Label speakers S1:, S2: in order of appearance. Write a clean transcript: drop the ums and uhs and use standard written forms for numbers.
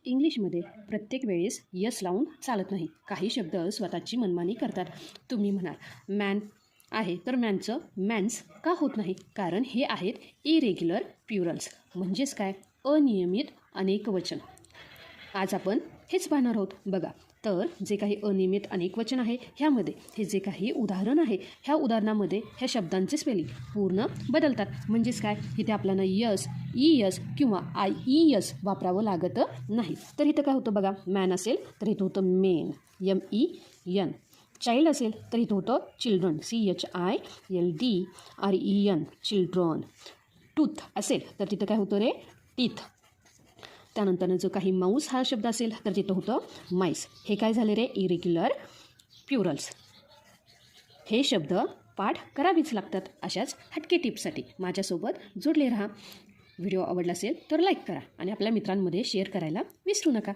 S1: इंग्लिशमध्ये प्रत्येक वेळेस यस लावून चालत नाही. काही शब्द स्वतःची मनमानी करतात. तुम्ही म्हणाल मॅन आहे तर मॅनचं मॅन्स का होत नाही? कारण हे आहेत इरेग्युलर प्युरल्स, म्हणजेच काय, अनियमित अनेकवचन. आज आपण हेच पाहणार आहोत. बघा, तर जे काही अनियमित अनेकवचन आहे ह्यामध्ये हे जे काही उदाहरण आहे ह्या उदाहरणामध्ये ह्या शब्दांचे स्पेलिंग पूर्ण बदलतात. म्हणजेच काय, इथे आपल्याला यस, ई यस किंवा आय ई यस वापरावं लागत नाही. तर इथं काय होतं बघा, मॅन असेल तर इथं होतं men, M E N. Child असेल तर इथं होतं चिल्ड्रन, CHILDREN, चिल्ड्रन. टूथ असेल तर तिथं काय होतं रे, टीथ. त्यानंतर जो काही माऊस हा शब्द असेल तर तिथं होतं माईस. हे काय झाले रे, इरेग्युलर प्युरल्स. हे शब्द पाठ करावीच लागतात. अशाच हटके टिप्ससाठी माझ्यासोबत जोडले राहा. व्हिडिओ आवडला असेल तर लाईक करा आणि आपल्या मित्रांमध्ये शेअर करायला विसरू नका.